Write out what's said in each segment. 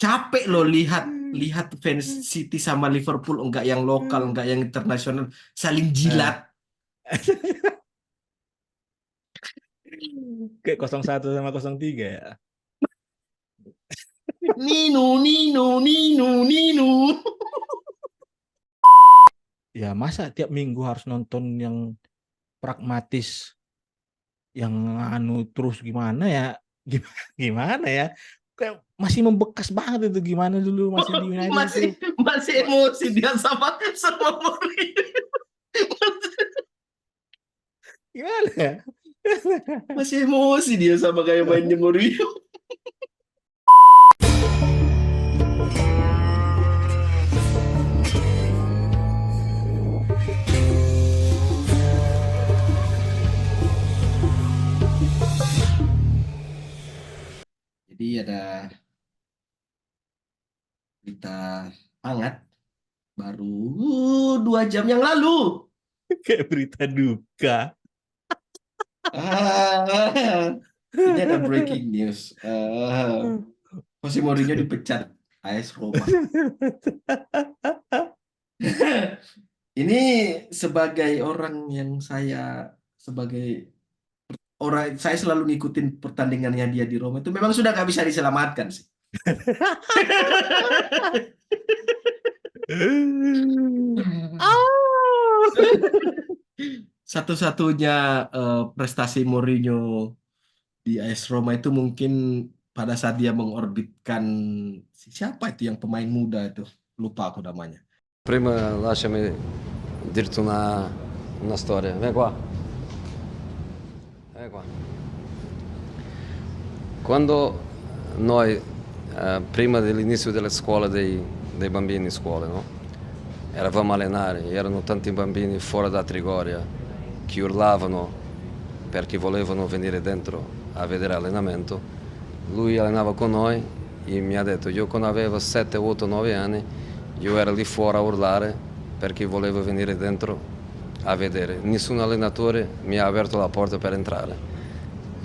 capek loh lihat fans City sama Liverpool, enggak yang lokal, enggak yang internasional, saling jilat. Kayak 01 sama 03 ya. Ninu, Ninu, Ninu, Ninu. Ya masa tiap minggu harus nonton yang pragmatis, yang terus gimana ya? Gimana ya? Kayak masih membekas banget itu, gimana dulu masih di United itu. Masih emosi dia sama Mourinho. Gimana ya? Masih emosi dia sama kayak mainnya Mourinho. Jadi ada berita hangat baru 2 jam yang lalu. Kayak berita duka. Ini ada breaking news. Jose Mourinho dipecat AS Roma. Ini sebagai orang yang saya selalu ngikutin pertandingannya dia di Roma, itu memang sudah nggak bisa diselamatkan sih. Satu-satunya prestasi Mourinho di AS Roma itu mungkin pada saat dia mengorbitkan siapa itu yang pemain muda itu, lupa aku namanya. Prima lasciami dirti una storia. Vieni qua. Vieni qua. Quando noi, prima dell'inizio delle scuole dei bambini in scuola, no? Eravamo a allenare, erano tanti bambini fuori da Trigoria che urlavano perché volevano venire dentro a vedere allenamento. Lui allenava con noi e mi ha detto, io quando avevo 7, 8, 9 anni, io ero lì fuori a urlare perché volevo venire dentro a vedere. Nessun allenatore mi ha aperto la porta per entrare.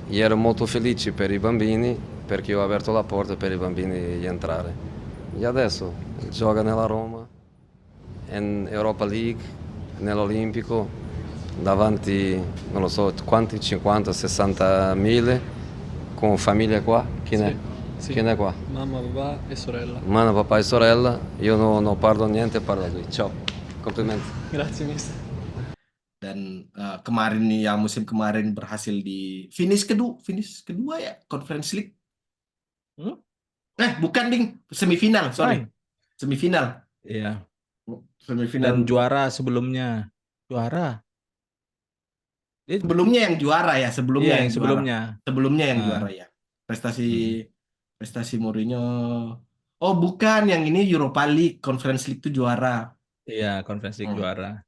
E ero molto felice per i bambini perché ho aperto la porta per i bambini di entrare. E adesso gioca nella Roma, in Europa League, nell'Olimpico, davanti, non lo so, quanti, 50, 60 mila, con famiglia qua. Chi ne è? Sì. Chi ne è qua? Mamma, papà e sorella. Mamma, papà e sorella. Io non parlo niente, parlo lui. Ciao, complimenti. Grazie mister. Dan kemarin nih, yang musim kemarin berhasil di finish kedua ya, Conference League. Bukan ding, semifinal, sorry. Semifinal. Iya. Semifinal. Dan juara sebelumnya. Juara. Sebelumnya yang juara ya, sebelumnya Iya, yang yang juara. sebelumnya. Sebelumnya yang juara ya. Prestasi Mourinho. Oh, bukan, yang ini Europa League, Conference League itu juara. Iya, Conference League juara.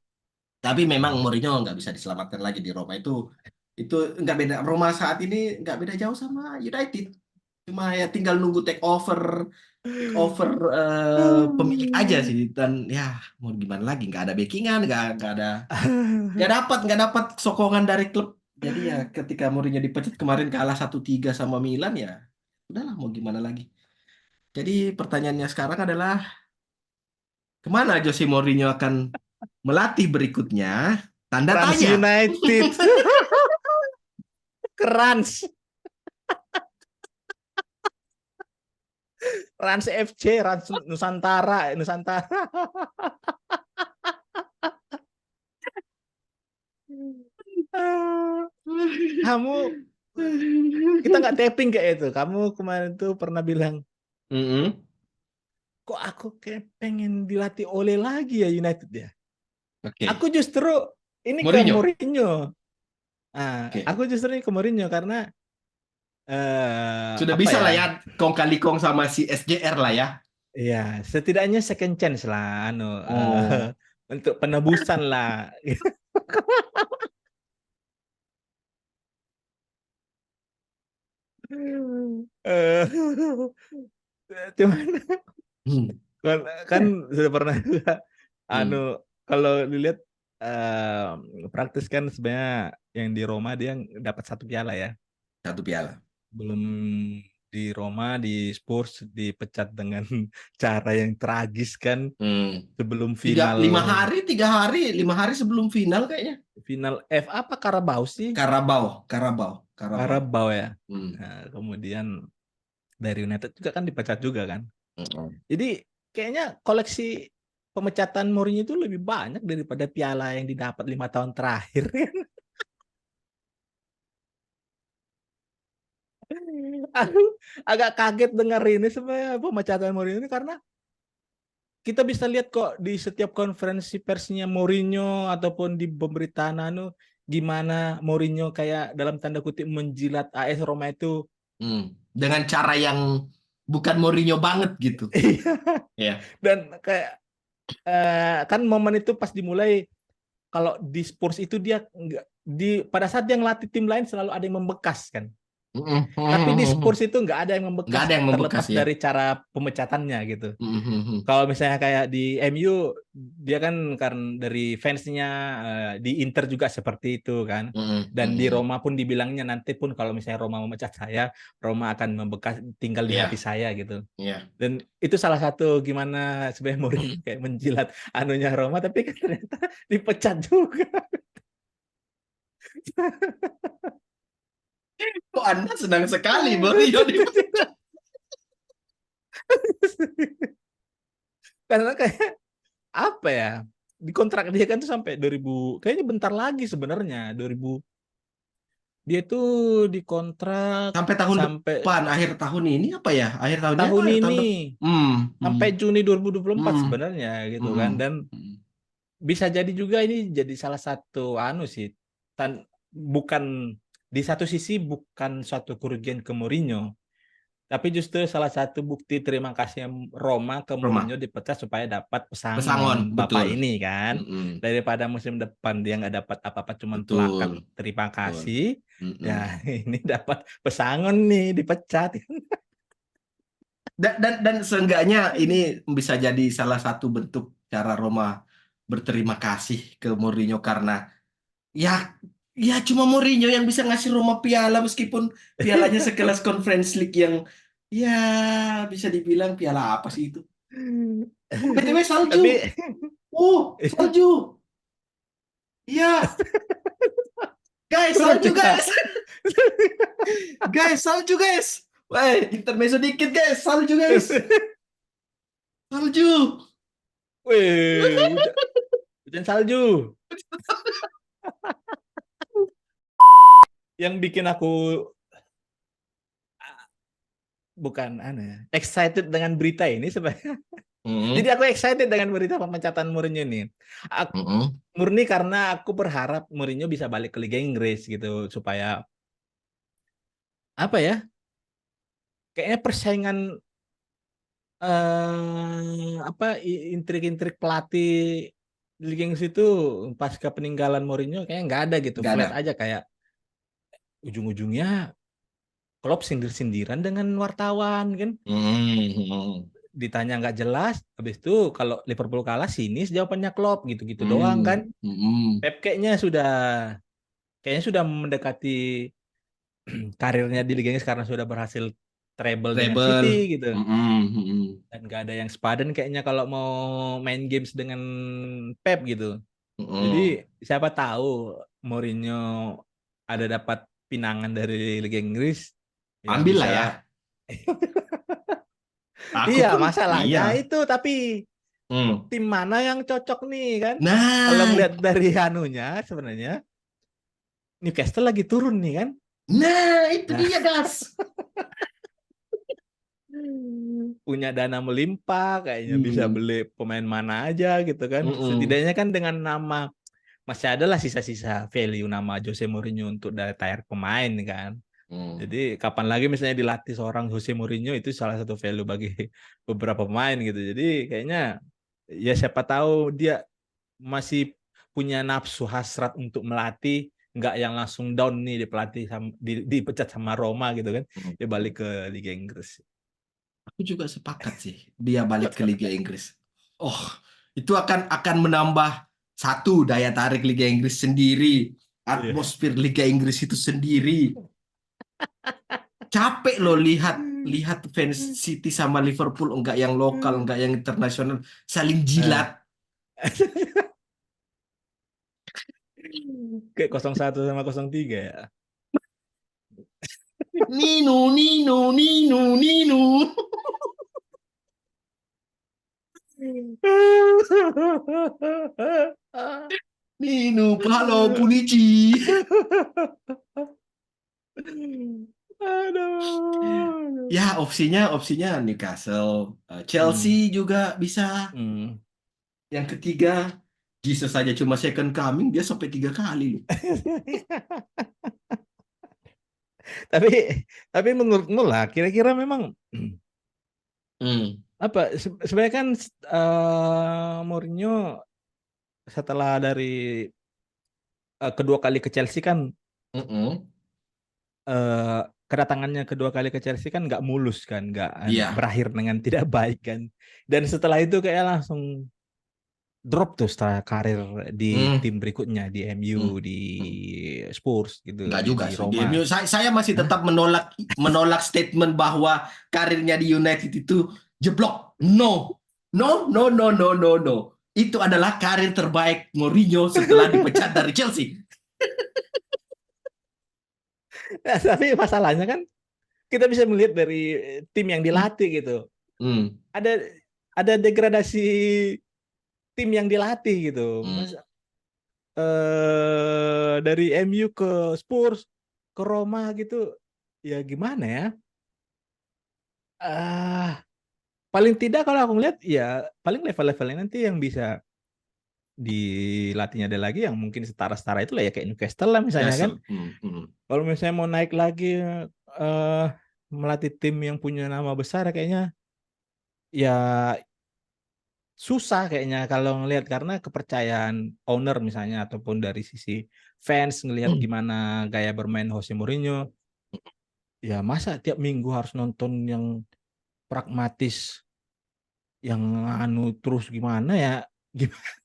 Tapi memang Mourinho nggak bisa diselamatkan lagi di Roma itu nggak beda. Roma saat ini nggak beda jauh sama United. Cuma ya tinggal nunggu take over pemilik aja sih, dan ya mau gimana lagi, nggak ada backingan, nggak dapat sokongan dari klub. Jadi ya ketika Mourinho dipecat kemarin kalah 1-3 sama Milan, ya udahlah mau gimana lagi. Jadi pertanyaannya sekarang adalah kemana Jose Mourinho akan melatih berikutnya? Tanda Rans tanya. United. Rans. Rans FC, Rans Nusantara. Kamu, kita nggak tapping kayak itu. Kamu kemarin tuh pernah bilang, kok aku kayak pengen dilatih oleh lagi ya United ya. Oke. Aku justru ini ke Mourinho. Mourinho. Oke. Aku justru ini ke Mourinho karena Sudah apa bisa ya? lah ya kong kali kong sama si SJR lah ya. Iya, setidaknya second chance lah, untuk penebusan lah. Cuman kan sudah pernah juga, kalau dilihat praktis kan sebenarnya yang di Roma dia dapat 1 piala ya. 1 piala. Belum di Roma, di Spurs dipecat dengan cara yang tragis kan sebelum final 5 hari sebelum final kayaknya. final FA apa Carabao sih? Carabao. Carabao ya. Hmm. Nah, kemudian dari United juga kan dipecat juga kan. Mm-mm. Jadi kayaknya koleksi pemecatan Mourinho itu lebih banyak daripada piala yang didapat 5 tahun terakhir. Aku agak kaget dengar ini sebenarnya pemecatan Mourinho ini karena kita bisa lihat kok di setiap konferensi persnya Mourinho ataupun di pemberitaan gimana Mourinho kayak dalam tanda kutip menjilat AS Roma itu. Dengan cara yang bukan Mourinho banget gitu. Ya. Dan kayak kan momen itu pas dimulai kalau di Spurs itu dia nggak pada saat dia ngelatih tim lain selalu ada yang membekas kan. Tapi di Spurs itu nggak ada yang Nggak membekas ada yang membekas terlepas ya. dari cara pemecatannya gitu. Kalau misalnya kayak di MU, dia kan dari fansnya di Inter juga seperti itu kan. Dan di Roma pun dibilangnya nanti pun kalau misalnya Roma memecat saya, Roma akan membekas tinggal di hati saya gitu. Dan itu salah satu gimana sebenarnya Mourinho kayak menjilat anunya Roma, tapi kan ternyata dipecat juga. Kok Anda senang sekali Mourinho dipecat? Karena kayak apa ya, di kontrak dia kan tuh sampai 2000, kayaknya bentar lagi sebenarnya 2000 dia tuh dikontrak Sampai tahun depan, akhir tahun ini apa ya? Akhir tahun ini atau tahun akhir tahun ini sampai Juni 2024 Hmm. sebenarnya gitu kan. Dan bisa jadi juga ini jadi salah satu sih bukan di satu sisi bukan suatu kerugian ke Mourinho, tapi justru salah satu bukti terima kasih Roma ke Mourinho dipecat supaya dapat pesangon Bapak betul. ini kan. Daripada musim depan dia nggak dapat apa-apa cuma plakat terima kasih. Ya ini dapat pesangon nih, dipecat. Dan seenggaknya ini bisa jadi salah satu bentuk cara Roma berterima kasih ke Mourinho karena ya cuma Mourinho yang bisa ngasih Roma piala meskipun pialanya sekelas Conference League yang ya bisa dibilang piala apa sih itu? BTW salju. Tapi Salju. Iya. Guys, salju guys. Guys, salju guys. Wah, intermezzo dikit guys, salju guys. Salju. Wih, hujan salju. Yang bikin aku bukan excited dengan berita ini sebenarnya. Jadi aku excited dengan berita pemecatan Mourinho ini. Murni karena aku berharap Mourinho bisa balik ke Liga Inggris gitu supaya apa ya? Kayaknya persaingan intrik-intrik pelatih di Liga Inggris itu pasca peninggalan Mourinho kayaknya nggak ada gitu. Flat aja kayak ujung-ujungnya Klopp sindir-sindiran dengan wartawan kan. Ditanya nggak jelas, habis itu kalau Liverpool kalah sinis jawabannya Klopp gitu-gitu doang kan. Pep kayaknya sudah mendekati karirnya di Liga Inggris karena sudah berhasil treble dengan City gitu. Dan nggak ada yang sepadan kayaknya kalau mau main games dengan Pep gitu. Jadi siapa tahu Mourinho ada dapat pinangan dari Liga Inggris. Ambil lah ya. Iya, masalahnya itu tapi tim mana yang cocok nih kan? Nah, kalau ngeliat dari sebenarnya Newcastle lagi turun nih kan? Nah, itu dia gas. Punya dana melimpah, kayaknya bisa beli pemain mana aja gitu kan? Setidaknya kan dengan nama masih ada lah sisa-sisa value nama Jose Mourinho untuk retire pemain kan? Jadi kapan lagi misalnya dilatih seorang Jose Mourinho itu salah satu value bagi beberapa pemain gitu. Jadi kayaknya ya siapa tahu dia masih punya nafsu hasrat untuk melatih, nggak yang langsung down nih dipecat sama Roma gitu kan. Dia balik ke Liga Inggris. Aku juga sepakat sih dia balik ke Liga Inggris. Itu akan menambah satu daya tarik Liga Inggris sendiri, atmosfer Liga Inggris itu sendiri. Capek loh lihat lihat fans City sama Liverpool, enggak yang lokal, enggak yang internasional, saling jilat. Kayak 01 sama 03 ya. Nino, Nino, Nino, Nino. Nino, Palo, Punici. Aduh. Ya, opsinya Newcastle. Chelsea juga bisa. Hmm. Yang ketiga, Jesus saja cuma second coming, dia sampai 3 kali loh. tapi tapi menurutmu lah kira-kira memang Hmm. apa sebenarnya kan Mourinho setelah dari kedua kali ke Chelsea kan Mm-mm. eh, kedatangannya kedua kali ke Chelsea kan nggak mulus kan, nggak Iya. berakhir dengan tidak baik kan. Dan setelah itu kayak langsung drop tuh setelah karir di Hmm. tim berikutnya di Hmm. MU, di Hmm. Spurs gitu, Enggak juga di sih. Di Roma. MU, saya masih Hah? tetap menolak statement bahwa karirnya di United itu jeblok. No. No, no, no, no, no, no. Itu adalah karir terbaik Mourinho setelah dipecat dari Chelsea. Tapi masalahnya kan kita bisa melihat dari tim yang dilatih gitu. Hmm. Ada degradasi tim yang dilatih gitu. Hmm. Dari MU ke Spurs ke Roma gitu ya gimana ya, paling tidak kalau aku ngeliat ya paling level-levelnya nanti yang bisa dilatihnya ada lagi yang mungkin setara-setara itu lah ya kayak Newcastle lah misalnya kan. Newcastle. Hmm. Hmm. Kalau misalnya mau naik lagi eh melatih tim yang punya nama besar kayaknya ya susah kayaknya kalau ngelihat karena kepercayaan owner misalnya ataupun dari sisi fans ngelihat Hmm. gimana gaya bermain Jose Mourinho. Ya masa tiap minggu harus nonton yang pragmatis, yang terus gimana ya,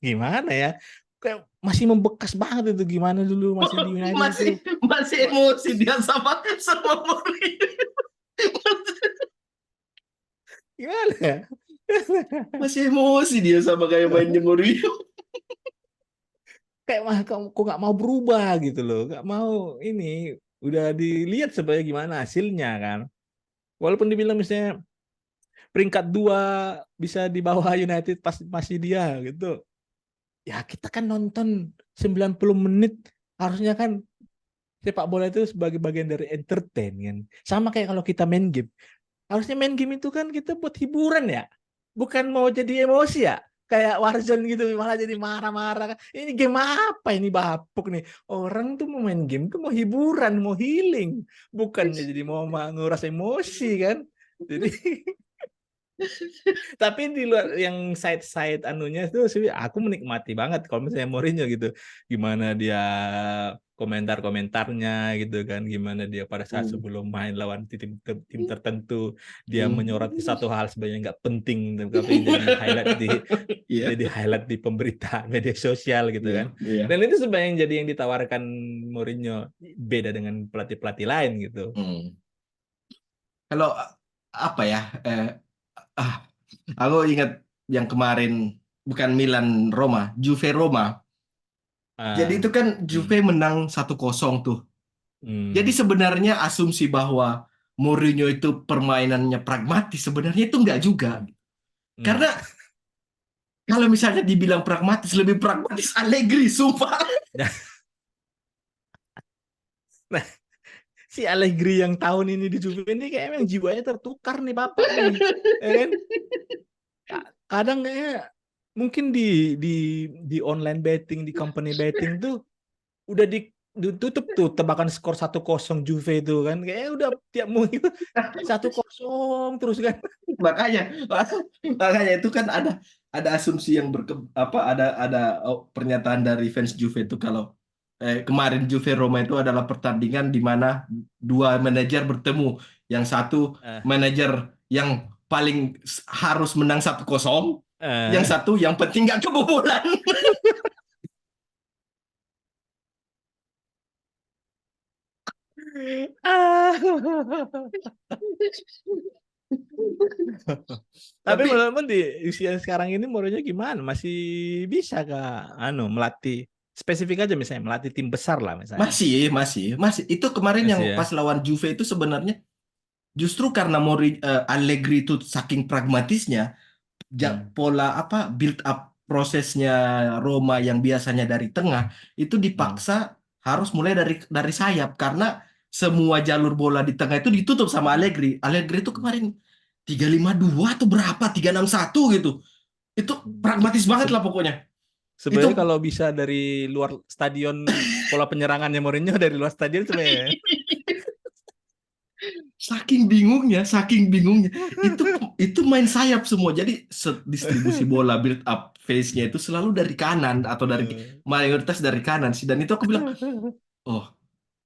gimana ya, kayak masih membekas banget itu gimana dulu masih di United itu. Masih emosi dia sama Mourinho. Gimana ya. Masih emosi dia sama kayak mainnya Mourinho. Kayak mah kamu kok nggak mau berubah gitu loh, nggak mau ini udah dilihat sebenarnya gimana hasilnya kan, walaupun dibilang misalnya peringkat 2 bisa di bawah United pas masih dia gitu. Ya kita kan nonton 90 menit harusnya kan sepak bola itu sebagai bagian dari entertain kan. Sama kayak kalau kita main game. Harusnya main game itu kan kita buat hiburan ya. Bukan mau jadi emosi ya. Kayak Warzone gitu malah jadi marah-marah. Ini game apa ini bapuk nih. Orang tuh mau main game tuh mau hiburan, mau healing. Bukannya jadi mau nguras emosi kan. Jadi tapi di luar yang side anunya itu sih aku menikmati banget kalau misalnya Mourinho gitu. Gimana dia komentar-komentarnya gitu kan, gimana dia pada saat Hmm. sebelum main lawan tim tertentu dia Hmm. menyoroti satu hal sebenarnya nggak penting tapi Iya. jadi highlight di pemberitaan media sosial gitu Iya. kan. Iya. Dan itu sebenarnya yang jadi yang ditawarkan Mourinho beda dengan pelatih-pelatih lain gitu. Hmm. Kalau apa ya? Ah, aku ingat yang kemarin bukan Milan Roma, Juve Roma. Jadi Ah, itu kan hmm, Juve menang 1-0 tuh. Jadi hmm, sebenarnya asumsi bahwa Mourinho itu permainannya pragmatis sebenarnya itu enggak juga. hmm. Karena kalau misalnya dibilang pragmatis, lebih pragmatis Allegri, sumpah. Nah, si Allegri yang tahun ini di Juve ini kayak emang jiwanya tertukar nih bapak nih, ya kan? Kadang kayak mungkin di online betting, di company betting tuh udah ditutup tuh tebakan skor 1-0 Juve itu kan, kayaknya udah tiap minggu 1-0 terus kan. makanya makanya itu kan ada asumsi yang apa ada pernyataan dari fans Juve itu kalau kemarin Juve Roma itu adalah pertandingan di mana dua manajer bertemu, yang satu Eh, manajer yang paling harus menang 1-0, yang eh, satu yang penting nggak kebobolan. Ah. Tapi Tapi menurutmu di usia sekarang ini Mourinho gimana? Masih bisa kah melatih spesifik aja misalnya melatih tim besar lah misalnya. masih. Itu kemarin yang Masih ya. pas lawan Juve itu sebenarnya justru karena Allegri itu saking pragmatisnya, Hmm. pola apa build up prosesnya Roma yang biasanya dari tengah itu Hmm. dipaksa harus mulai dari sayap karena semua jalur bola di tengah itu ditutup sama Allegri. Allegri itu kemarin 3-5-2 atau berapa 3-6-1 gitu. Itu pragmatis banget Se- lah pokoknya. Sebenarnya Itu kalau bisa dari luar stadion pola penyerangannya Mourinho dari luar stadion sebenarnya. saking bingungnya itu itu main sayap semua. Jadi distribusi bola build up phase-nya itu selalu dari kanan atau mayoritas dari kanan sih. Dan itu aku bilang, oh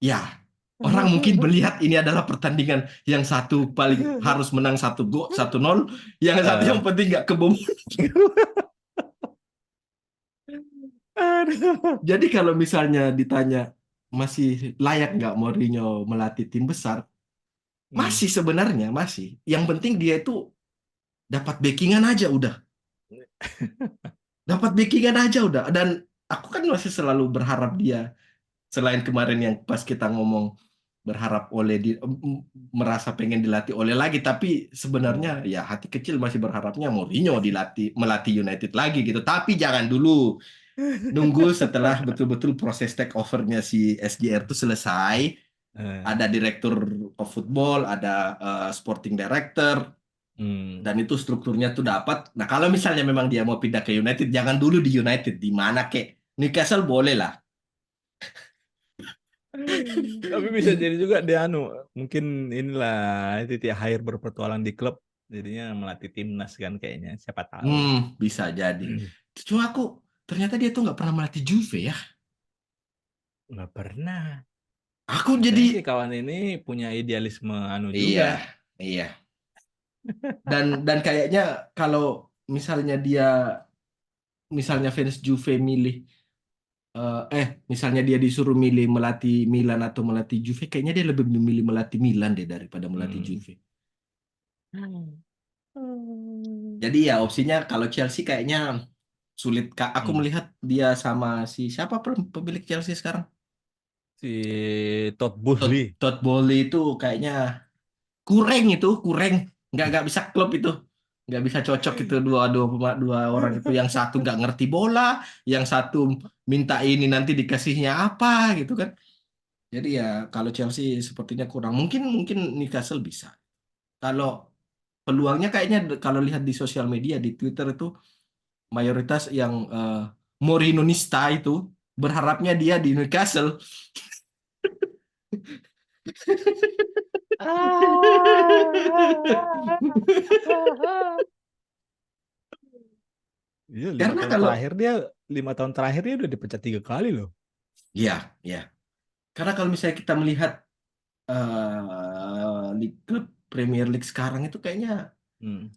ya, orang mungkin melihat ini adalah pertandingan yang satu paling harus menang 1-0, yang satu yang Eh. penting nggak kebom. Aduh. Jadi kalau misalnya ditanya masih layak nggak Mourinho melatih tim besar, Hmm. masih sebenarnya masih. Yang penting dia itu dapat backingan aja udah. Dapat backingan aja udah. Dan aku kan masih selalu berharap dia, selain kemarin yang pas kita ngomong berharap oleh merasa pengen dilatih oleh lagi, tapi sebenarnya Hmm. ya hati kecil masih berharapnya Mourinho melatih United lagi gitu. Tapi jangan dulu, nunggu setelah betul-betul proses take overnya si SJR itu selesai, Eh. ada direktur of football, ada sporting director, Hmm. dan itu strukturnya tuh dapat. Nah, kalau misalnya memang dia mau pindah ke United, jangan dulu di United, di mana kek. Newcastle boleh lah. Tapi bisa jadi juga dia mungkin inilah titik akhir berpetualang di klub jadinya melatih timnas kan kayaknya siapa tahu. Bisa jadi. Cuma aku ternyata dia tuh nggak pernah melatih Juve ya. Nggak pernah. Aku jadi Katanya sih kawan ini punya idealisme juga. iya, iya. Dan kayaknya kalau misalnya misalnya fans Juve misalnya dia disuruh milih melatih Milan atau melatih Juve, kayaknya dia lebih memilih melatih Milan deh daripada melatih Hmm. Juve. Hmm. Jadi ya opsinya kalau Chelsea kayaknya sulit. Kak. Aku Hmm. melihat dia sama si siapa pemilik Chelsea sekarang? Si Todd Todd, Boehly. Todd Bowley itu kayaknya kurang, nggak bisa klub itu, nggak bisa cocok itu dua dua dua orang itu, yang satu nggak ngerti bola, yang satu minta ini nanti dikasihnya apa gitu kan. Jadi ya kalau Chelsea sepertinya kurang, mungkin mungkin Newcastle bisa. Kalau peluangnya kayaknya kalau lihat di sosial media di Twitter itu mayoritas yang Mourinhoista itu berharapnya dia di Newcastle. Iya, Karena kalau 5 tahun terakhir dia udah dipecat 3 kali loh. ya ya karena kalau misalnya kita melihat klub Premier League sekarang itu kayaknya Hmm.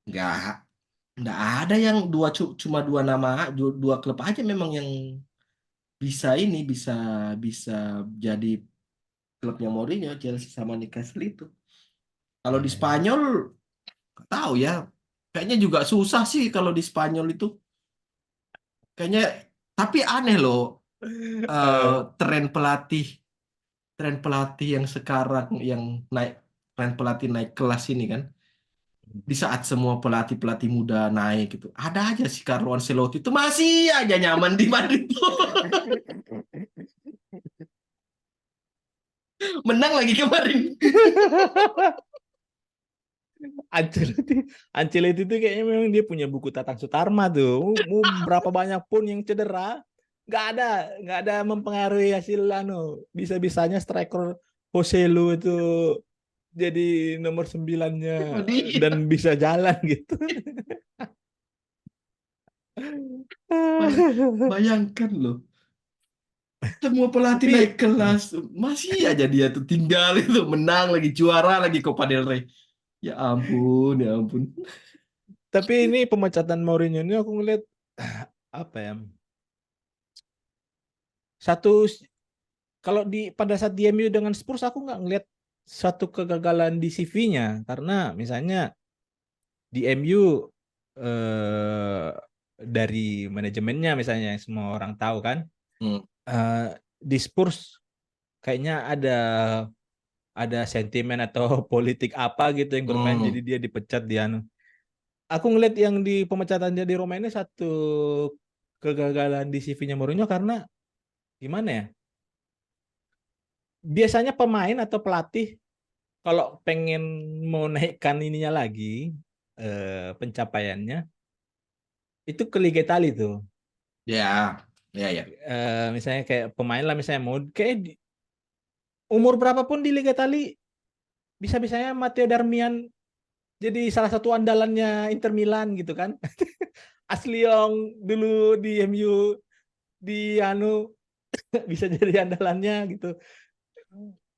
nggak nggak ada yang cuma dua nama, dua klub aja memang yang bisa ini bisa bisa jadi klubnya Mourinho, Chelsea sama Newcastle itu. Kalau di Eh. Spanyol nggak tahu ya, kayaknya juga susah sih kalau di Spanyol itu kayaknya. Tapi aneh loh, eh, Eh. tren pelatih tren pelatih yang sekarang yang naik tren pelatih naik kelas ini kan, di saat semua pelatih-pelatih muda naik gitu, ada aja si Carlo Ancelotti itu masih aja nyaman di Madrid tuh. Menang lagi kemarin. Ancelotti, Ancelotti itu kayaknya memang dia punya buku Tatang Sutarma tuh. Mau berapa banyak pun yang cedera, nggak ada mempengaruhi hasil Bisa-bisanya striker Joselu itu jadi nomor 9-nya dan Dia bisa jalan gitu. bayangkan loh, semua pelatih naik Tapi kelas masih aja dia tuh tinggal itu, menang lagi, juara lagi Copa del Rey. Ya ampun, ya ampun. tapi ini pemecatan Mourinho ini aku ngeliat apa ya? Satu kalau pada saat di MU dengan Spurs aku nggak ngelihat satu kegagalan di CV-nya karena misalnya di MU dari manajemennya misalnya yang semua orang tahu kan, Hmm. di Spurs kayaknya ada sentimen atau politik apa gitu yang bermain jadi dia dipecat di anu. Aku ngeliat yang di pemecatannya di Roma ini satu kegagalan di CV-nya Mourinho karena gimana ya? Biasanya pemain atau pelatih kalau pengen mau naikkan ininya lagi pencapaiannya itu ke Liga Italia tuh. Ya, ya, ya. Misalnya kayak pemain lah misalnya mau kayak umur berapapun di Liga Italia bisa-bisanya Matteo Darmian jadi salah satu andalannya Inter Milan gitu kan. Asli yang dulu di MU di anu bisa jadi andalannya gitu.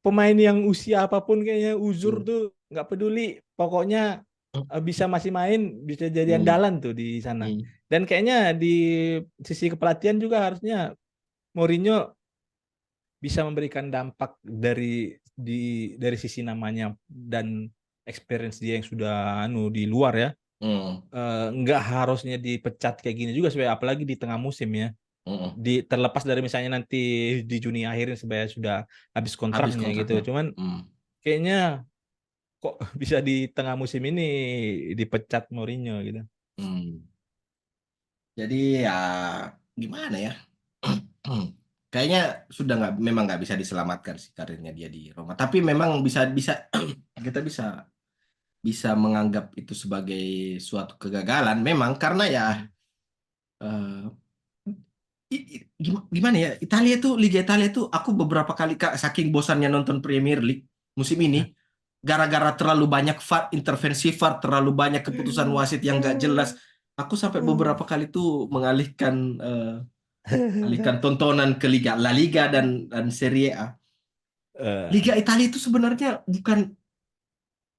Pemain yang usia apapun kayaknya Uzur Hmm. tuh nggak peduli, pokoknya bisa masih main, bisa jadi Hmm. andalan tuh di sana. Hmm. Dan kayaknya di sisi kepelatihan juga harusnya Mourinho bisa memberikan dampak dari sisi namanya dan experience dia yang sudah di luar ya. Hmm. Nggak harusnya dipecat kayak gini juga supaya apalagi di tengah musim ya. Hmm. Terlepas dari misalnya nanti di Juni akhirin supaya sudah habis Habis kontraknya kontraknya. gitu. Cuman Hmm. kayaknya kok bisa di tengah musim ini dipecat Mourinho gitu. Hmm. Jadi ya gimana ya? Kayaknya sudah memang nggak bisa diselamatkan sih karirnya dia di Roma. Tapi memang bisa bisa kita bisa bisa menganggap itu sebagai suatu kegagalan. Memang karena ya eh, gimana ya, Italia tuh Liga Italia tuh aku beberapa kali Kak saking bosannya nonton Premier League musim ini gara-gara terlalu banyak VAR, intervensi VAR, terlalu banyak keputusan wasit yang gak jelas, aku sampai beberapa kali tuh alihkan tontonan ke Liga La Liga dan Serie A. Eh, Liga Italia itu sebenarnya bukan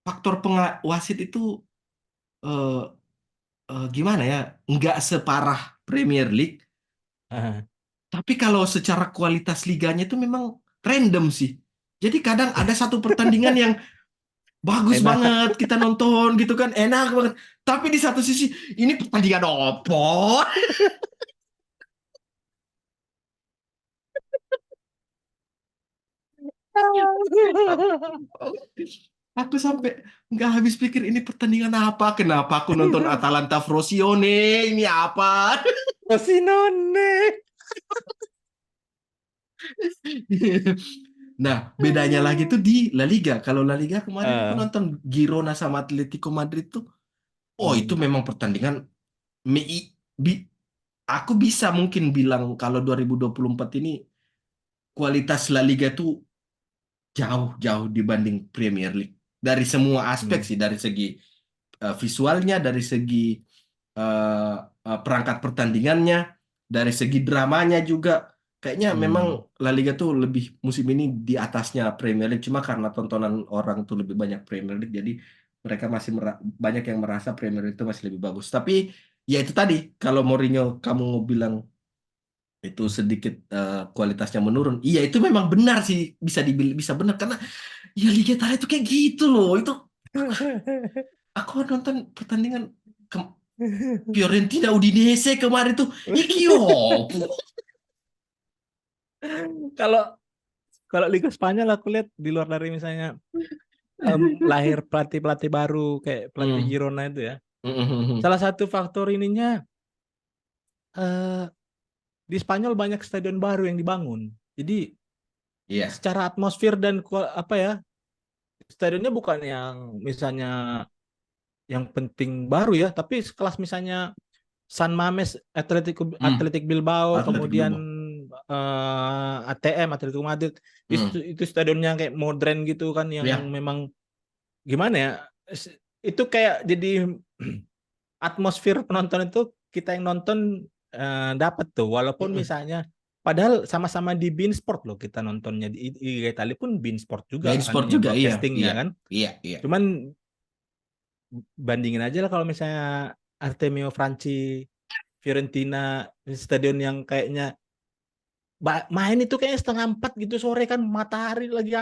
faktor wasit itu eh, gimana ya, nggak separah Premier League. ah. Tapi kalau secara kualitas liganya itu memang random sih. Jadi kadang ada satu pertandingan yang bagus Enak. banget kita nonton gitu kan, enak banget. Tapi di satu sisi ini pertandingan opo. Aku sampai nggak habis pikir ini pertandingan apa. Kenapa aku nonton Atalanta Frosinone? Ini apa? Frosinone. Nah, bedanya lagi tuh di La Liga. Kalau La Liga kemarin aku Eh, nonton Girona sama Atletico Madrid tuh. Oh, itu hmm. memang pertandingan mi- bi- aku bisa mungkin bilang kalau 2024 ini kualitas La Liga tuh jauh-jauh dibanding Premier League. Dari semua aspek Hmm. sih, dari segi visualnya, dari segi eh, perangkat pertandingannya, dari segi dramanya juga. Kayaknya memang Hmm. La Liga tuh lebih musim ini di atasnya Premier League. Cuma karena tontonan orang tuh lebih banyak Premier League, jadi mereka masih banyak yang merasa Premier League itu masih lebih bagus. Tapi ya itu tadi, kalau Mourinho kamu mau bilang itu sedikit kualitasnya menurun. Iya itu memang benar sih, bisa benar karena ya Liga Italia itu kayak gitu loh. Itu aku nonton pertandingan Fiorentina Udinese kemarin tuh, iki opo. Kalau kalau Liga Spanyol aku lihat di luar dari misalnya lahir pelatih-pelatih baru kayak pelatih Hmm. Girona itu ya. Hmm, hmm, hmm. Salah satu faktor ininya eh, di Spanyol banyak stadion baru yang dibangun. Jadi Iya. secara atmosfer dan apa ya, stadionnya bukan yang misalnya yang penting baru ya, tapi sekelas misalnya San Mames, Hmm. Athletic Bilbao, Atletico kemudian Bilbao. ATM, Atletico Madrid, Hmm. itu stadionnya kayak modern gitu kan, yang Ya. memang gimana ya, itu kayak jadi atmosfer penonton itu kita yang nonton dapat tuh, walaupun Hmm. misalnya padahal sama-sama di beIN Sport loh kita nontonnya di Liga Italia pun beIN Sport juga Main sport anunya juga, iya, broadcastingnya iya, kan. iya, iya. Cuman bandingin aja lah kalau misalnya Artemio Franchi Fiorentina stadion yang kayaknya main itu kayaknya 3:30 gitu sore kan, matahari lagi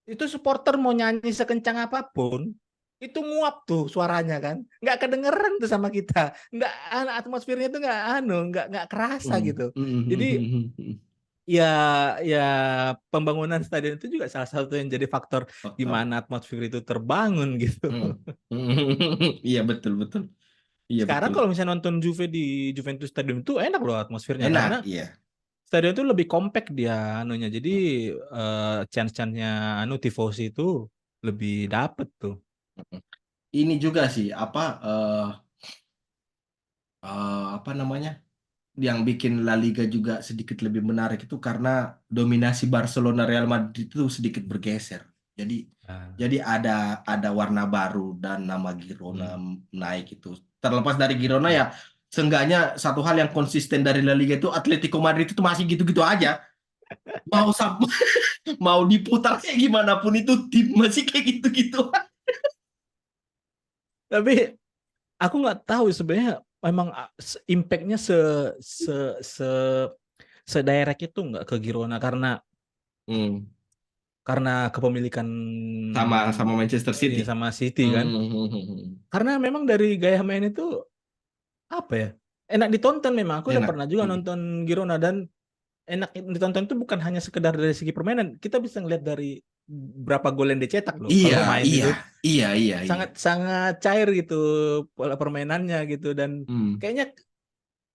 itu supporter mau nyanyi sekencang apapun itu nguap tuh suaranya kan, nggak kedengeran tuh sama kita, nggak atmosfernya tuh nggak kerasa Hmm. gitu. Jadi ya ya pembangunan stadion itu juga salah satu yang jadi faktor Faktor. gimana atmosfer itu terbangun gitu. Iya betul betul. Iya Sekarang betul. kalau misalnya nonton Juve di Juventus Stadium itu enak loh atmosfernya, karena Enak, iya. stadion itu lebih compact dia anunya. Jadi chance-nya tifosi itu lebih dapet tuh. Ini juga sih apa namanya? Yang bikin La Liga juga sedikit lebih menarik itu karena dominasi Barcelona Real Madrid itu sedikit bergeser. Jadi Nah, jadi ada warna baru dan nama Girona hmm, naik itu. Terlepas dari Girona hmm. ya, seenggaknya satu hal yang konsisten dari La Liga itu Atletico Madrid itu masih gitu-gitu aja. Mau mau diputar kayak gimana pun itu tim masih kayak gitu-gitu. Tapi aku nggak tahu sebenarnya memang impact-nya se se sedirect itu nggak ke Girona, Hmm. karena kepemilikan Sama Manchester City. sama City kan. Hmm. Karena memang dari gaya main itu apa ya? Enak ditonton memang. Aku udah Enak. pernah juga Hmm. nonton Girona dan enak ditonton itu bukan hanya sekedar dari segi permainan. Kita bisa ngeliat dari berapa gol yang dicetak loh Iya, kalau main iya, itu. iya, iya, iya. Sangat sangat cair gitu pola permainannya gitu, dan Hmm. kayaknya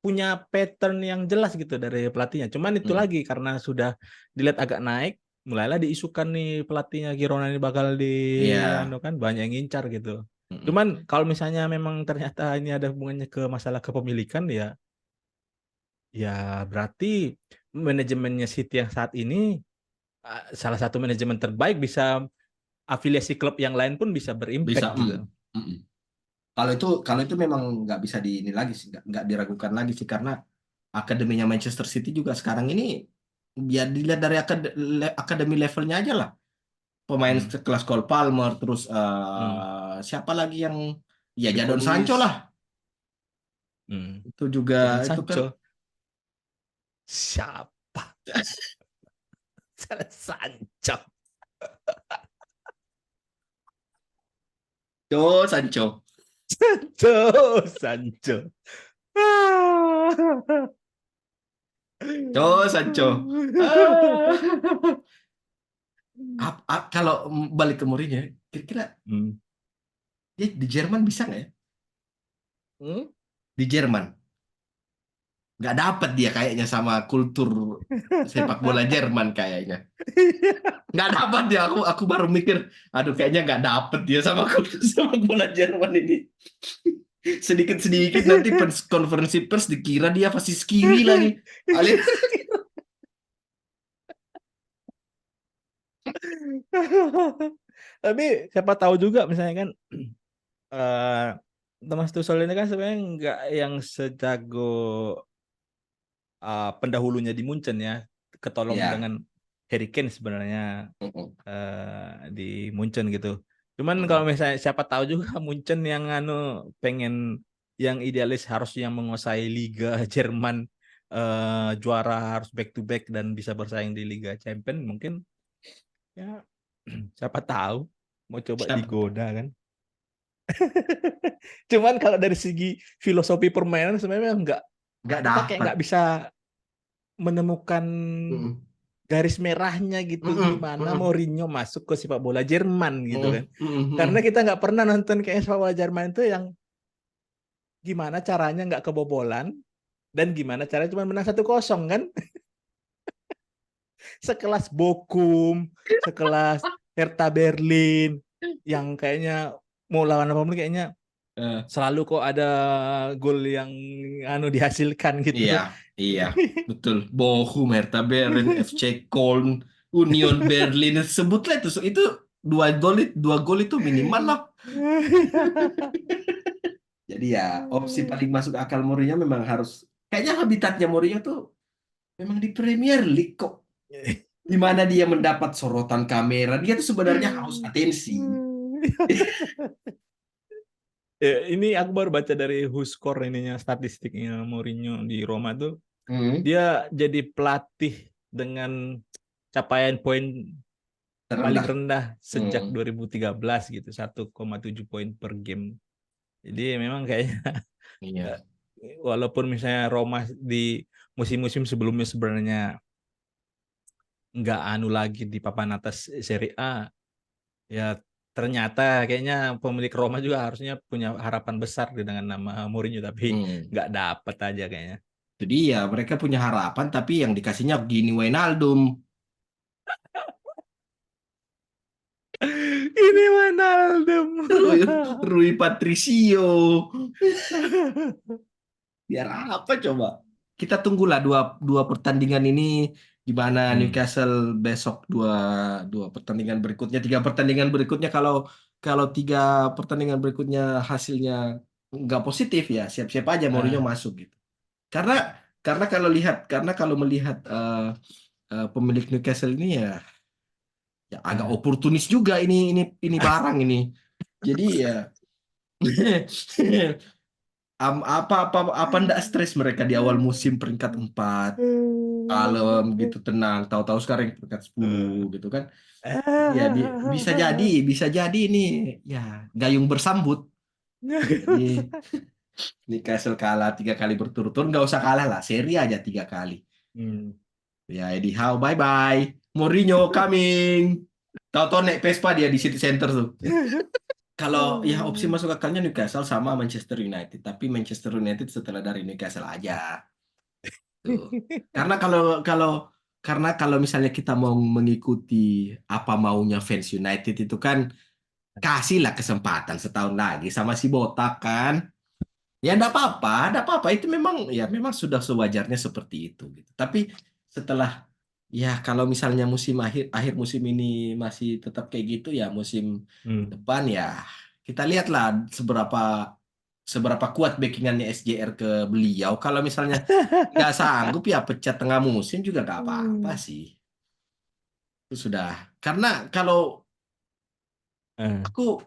punya pattern yang jelas gitu dari pelatihnya. Cuman itu Hmm. lagi karena sudah dilihat agak naik, mulailah diisukan nih pelatihnya Girona ini bakal Iya. kan banyak yang ngincar gitu. Mm-mm. Cuman kalau misalnya memang ternyata ini ada hubungannya ke masalah kepemilikan, ya berarti manajemennya City yang saat ini salah satu manajemen terbaik, bisa afiliasi klub yang lain pun bisa Bisa. berimpact gitu. Mm-mm. Kalau itu memang nggak bisa di ini lagi sih, nggak diragukan lagi sih karena akademinya Manchester City juga sekarang ini ya dilihat dari akademi levelnya aja lah. Pemain Hmm. sekelas Cole Palmer, terus Hmm. siapa lagi yang ya Rico Jadon Sancho Lewis. lah. Hmm. Itu juga Jadon itu kan Sancho siapa? Sancho. Sancho. Sancho. Ah. Sancho. Ah. Kalau balik ke Mourinho, kira-kira Hmm. dia di Jerman bisa nggak ya? Hmm? Di Jerman nggak dapat dia kayaknya sama kultur sepak bola Jerman kayaknya. Nggak dapat dia. Aku baru mikir, aduh kayaknya nggak dapat dia sama kultur sepak bola Jerman ini. Sedikit-sedikit nanti konferensi pers dikira dia fasis kiri lagi. Alih. Tapi siapa tahu juga misalnya kan eh Thomas Tuchel ini kan sebenarnya nggak yang sejago pendahulunya di Munchen ya, ketolong Ya. dengan Harry Kane sebenarnya Mm-mm. di Munchen gitu. Cuman kalau Mm-mm. misalnya siapa tahu juga Munchen yang pengen yang idealis harus yang menguasai Liga Jerman, juara harus back to back dan bisa bersaing di Liga Champion, mungkin ya siapa tahu mau coba Siapa tahu. digoda kan. Cuman kalau dari segi filosofi permainan sebenarnya Nggak kita kayak dapat. nggak bisa menemukan Mm-mm. garis merahnya gitu Mm-mm. gimana Mm-mm. Mourinho masuk ke sepak bola Jerman gitu Mm-mm. kan. Karena Mm-mm. kita nggak pernah nonton kayak sepak bola Jerman itu yang gimana caranya nggak kebobolan dan gimana caranya cuma menang 1-0 kan. Sekelas Bochum, sekelas Hertha Berlin yang kayaknya mau lawan apapun kayaknya Eh, selalu kok ada gol yang dihasilkan iya, gitu. iya, betul. Bochum, Hertha Berlin, FC Köln, Union Berlin, sebutlah itu dua gol itu minimal lah. Jadi ya opsi paling masuk akal Mourinho memang harus kayaknya habitatnya Mourinho tuh memang di Premier League kok. Di mana dia mendapat sorotan kamera, dia tuh sebenarnya haus atensi. Ya, ini aku baru baca dari WhoScore ininya statistiknya Mourinho di Roma tuh Dia jadi pelatih dengan capaian poin paling Terendah. rendah sejak Hmm. 2013 gitu, 1,7 poin per game. Jadi memang kayaknya Iya. walaupun misalnya Roma di musim-musim sebelumnya sebenarnya nggak anu lagi di papan atas Serie A, ya ternyata kayaknya pemilik Roma juga harusnya punya harapan besar dengan nama Mourinho, tapi Hmm. nggak dapet aja kayaknya. Jadi ya mereka punya harapan tapi yang dikasihnya Gini Wijnaldum. Ini Wijnaldum. Rui Patricio. Biar apa coba? Kita tunggulah dua pertandingan ini gimana Newcastle besok dua pertandingan berikutnya, tiga pertandingan berikutnya kalau kalau tiga pertandingan berikutnya hasilnya nggak positif ya siap-siap aja Mourinho Ah, masuk gitu. Karena karena kalau melihat pemilik Newcastle ini ya agak ah. oportunis juga ini barang ini. Jadi ya apa ndak stres mereka di awal musim peringkat 4 kalem gitu tenang tahu-tahu sekarang peringkat 10 gitu kan ya bisa jadi ini ya gayung bersambut jadi Newcastle kalah 3 kali berturut-turut nggak usah kalah lah seri aja 3 kali Hmm. ya anyhow bye bye Mourinho coming tahu-tahu naik Vespa dia di City Center tuh kalau ya opsi masuk akalnya Newcastle sama Manchester United tapi Manchester United setelah dari Newcastle aja. Tuh. Karena kalau kalau karena kalau misalnya kita mau mengikuti apa maunya fans United itu kan kasihlah kesempatan setahun lagi sama si Botak kan. Ya enggak apa-apa itu memang sudah sewajarnya seperti itu gitu. Tapi setelah ya kalau misalnya musim akhir musim ini masih tetap kayak gitu ya musim Hmm. depan ya kita lihatlah seberapa seberapa kuat backingannya SJR ke beliau. Kalau misalnya nggak sanggup ya pecat tengah musim juga nggak apa-apa sih. Itu sudah. Karena kalau Ah. aku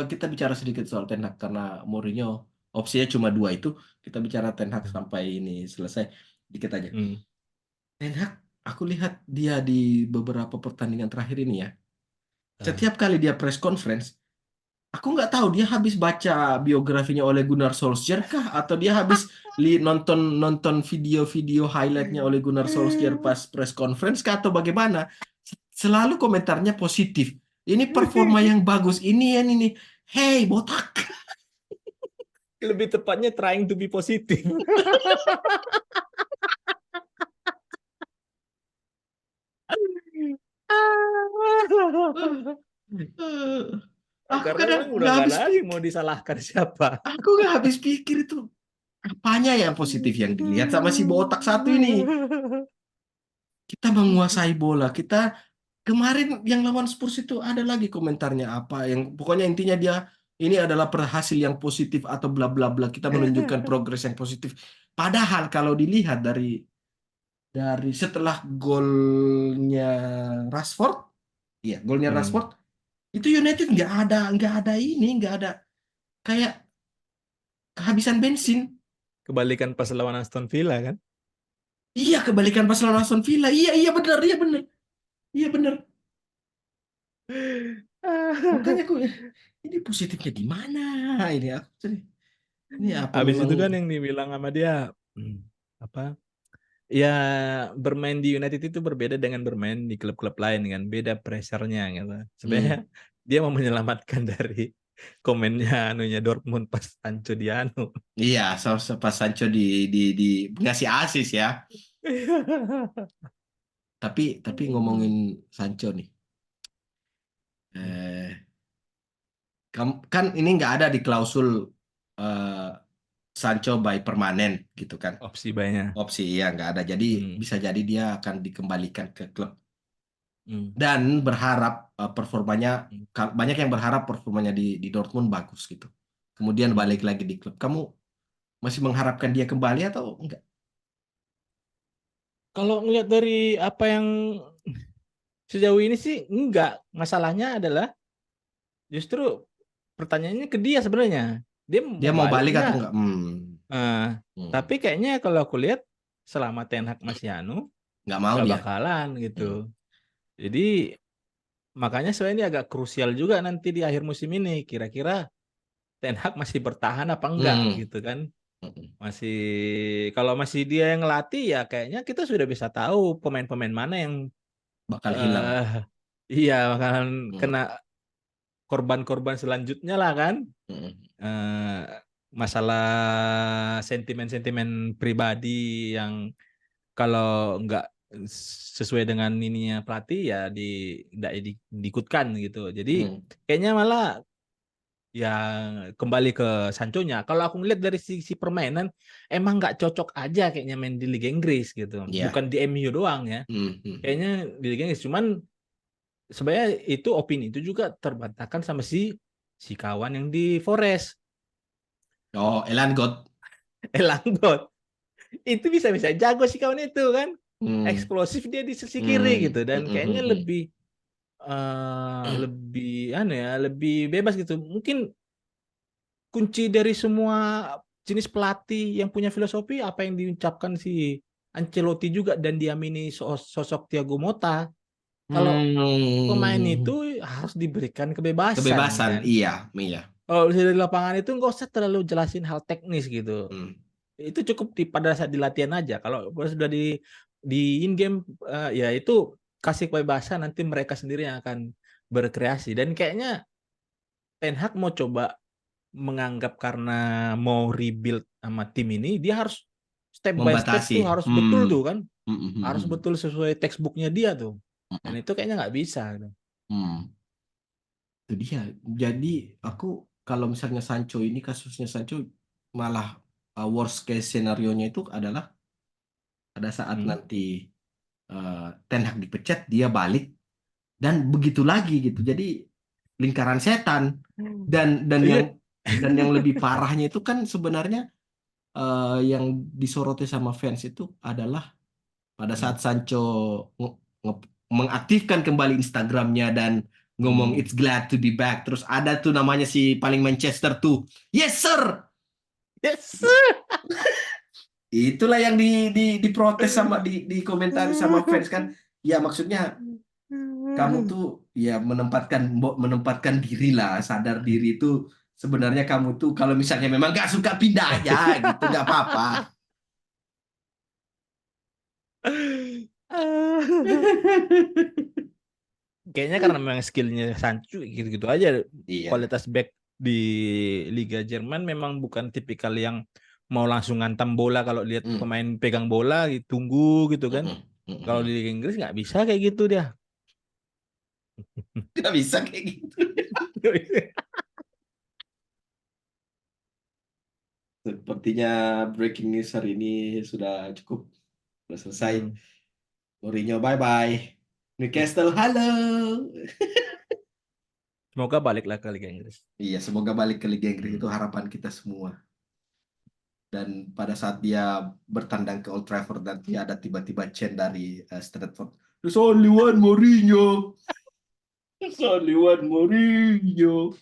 kita bicara sedikit soal Ten Hag karena Mourinho opsinya cuma dua itu. Kita bicara Ten Hag sampai ini selesai dikit aja. Hmm. Ten Hag aku lihat dia di beberapa pertandingan terakhir ini ya. Ah. Setiap kali dia press conference, aku nggak tahu dia habis baca biografinya oleh Gunnar Solskjaer kah atau dia habis nonton nonton video-video highlightnya oleh Gunnar Solskjaer pas press conference kah atau bagaimana? Selalu komentarnya positif. Ini performa yang bagus. Ini. Hey, botak. Lebih tepatnya trying to be positive. Aku Karena kadang memang udah nggak nggak habis ada lagi pikir. mau disalahkan siapa. Aku nggak habis pikir itu apanya yang positif yang dilihat sama si botak satu ini. Kita menguasai bola. Kita kemarin yang lawan Spurs itu ada lagi komentarnya apa yang pokoknya intinya dia ini adalah perhasil yang positif atau bla bla bla kita menunjukkan progres yang positif. Padahal kalau dilihat dari setelah golnya Rashford, iya golnya Hmm. Rashford itu United nggak ada kayak kehabisan bensin. Kebalikan pas lawan Aston Villa kan. Iya kebalikan pas lawan Aston Villa. Iya benar. Makanya aku ini positifnya di mana ini aku ini apa Habis memang itu kan yang dibilang sama dia, apa? Ya bermain di United itu berbeda dengan bermain di klub-klub lain kan, beda pressure-nya gitu. Sebenarnya hmm, dia mau menyelamatkan dari komennya anunya Dortmund pas Sancho di anu. iya pas Sancho di ngasih asis ya. Tapi ngomongin Sancho nih. Eh, kan ini nggak ada di klausul eh, Sancho by permanen gitu kan. Opsi banyak. Opsi ya nggak ada. Jadi Hmm. bisa jadi dia akan dikembalikan ke klub Hmm. dan berharap performanya Hmm. banyak yang berharap performanya di Dortmund bagus gitu. Kemudian balik Hmm. lagi di klub. Kamu masih mengharapkan dia kembali atau enggak? Kalau ngelihat dari apa yang sejauh ini sih enggak. Masalahnya adalah justru pertanyaannya ke dia sebenarnya. Dia Dia mau mau balik balik atau nggak? enggak? Eh, Hmm. tapi kayaknya kalau aku lihat selama Ten Hag masih nggak mau nggak dia. bakalan gitu. Jadi makanya sebenarnya ini agak krusial juga nanti di akhir musim ini. Kira-kira Ten Hag masih bertahan apa enggak Hmm. gitu kan? Mm-mm. Masih kalau masih dia yang ngelatih ya kayaknya kita sudah bisa tahu pemain-pemain mana yang Bakal hilang. iya bakalan Hmm. kena korban-korban selanjutnya lah kan. Mm-mm. Eh, masalah sentimen-sentimen pribadi yang kalau nggak sesuai dengan ininya pelatih ya nggak diikutkan gitu. Jadi Hmm. kayaknya malah ya kembali ke Sancho-nya. Kalau aku ngeliat dari sisi permainan emang nggak cocok aja kayaknya main di Liga Inggris gitu. Iya. Bukan di MU doang ya. Hmm. Hmm. Kayaknya di Liga Inggris. Cuman sebenarnya itu opini itu juga terbantahkan sama si kawan yang di Forest. Oh, Elangott. Elanggot. Itu bisa-bisa jago si kawan itu kan. Hmm. Eksplosif dia di sisi Hmm. kiri gitu. Dan Hmm. kayaknya Hmm. lebih bebas gitu. Mungkin kunci dari semua jenis pelatih yang punya filosofi apa yang diucapkan si Ancelotti juga dan diamini sosok Thiago Motta. Kalau pemain Hmm. itu harus diberikan kebebasan Kebebasan, kan. iya, iya. Kalau di lapangan itu nggak usah terlalu jelasin hal teknis gitu. Hmm. Itu cukup pada saat di latihan aja. Kalau sudah di in game ya itu kasih kebebasan nanti mereka sendiri yang akan berkreasi. Dan kayaknya Ten Hag mau coba menganggap karena mau rebuild sama tim ini dia harus step by step tuh Membatasi. harus betul Hmm. tuh kan, Hmm. Hmm. Hmm. harus Hmm. betul sesuai textbooknya dia tuh, dan Hmm. itu kayaknya nggak bisa gitu. Hmm. Itu dia. Jadi aku kalau misalnya Sancho ini kasusnya Sancho malah worst case scenario-nya itu adalah pada saat Hmm. nanti Ten Hag dipecat dia balik dan begitu lagi gitu. Jadi lingkaran setan dan Iya. yang lebih parahnya itu kan sebenarnya yang disoroti sama fans itu adalah pada Hmm. saat Sancho nge- mengaktifkan kembali Instagramnya dan ngomong Hmm. it's glad to be back. Terus ada tuh namanya si paling Manchester tuh, yes sir. Yes. Itulah yang diprotes sama dikomentari sama fans kan. Ya maksudnya kamu tuh ya menempatkan diri lah, sadar diri itu sebenarnya kamu tuh kalau misalnya memang gak suka pindah aja gitu, gak apa-apa. Kayaknya karena memang skillnya Sancho gitu-gitu aja. Iya. Kualitas back di Liga Jerman memang bukan tipikal yang mau langsung ngantam bola kalau lihat Hmm. pemain pegang bola tunggu gitu kan. Mm-mm. Kalau di Mm-mm. Liga Inggris nggak bisa kayak gitu dia. Gak bisa kayak gitu. Sepertinya breaking news hari ini sudah cukup, sudah selesai. Hmm. Mourinho bye bye. Newcastle halo. Semoga baliklah ke Liga Inggris. Iya, semoga balik ke Liga Inggris itu Hmm. harapan kita semua. Dan pada saat dia bertandang ke Old Trafford nanti ada tiba-tiba chant dari Stratford. There's only one Mourinho. There's only one Mourinho.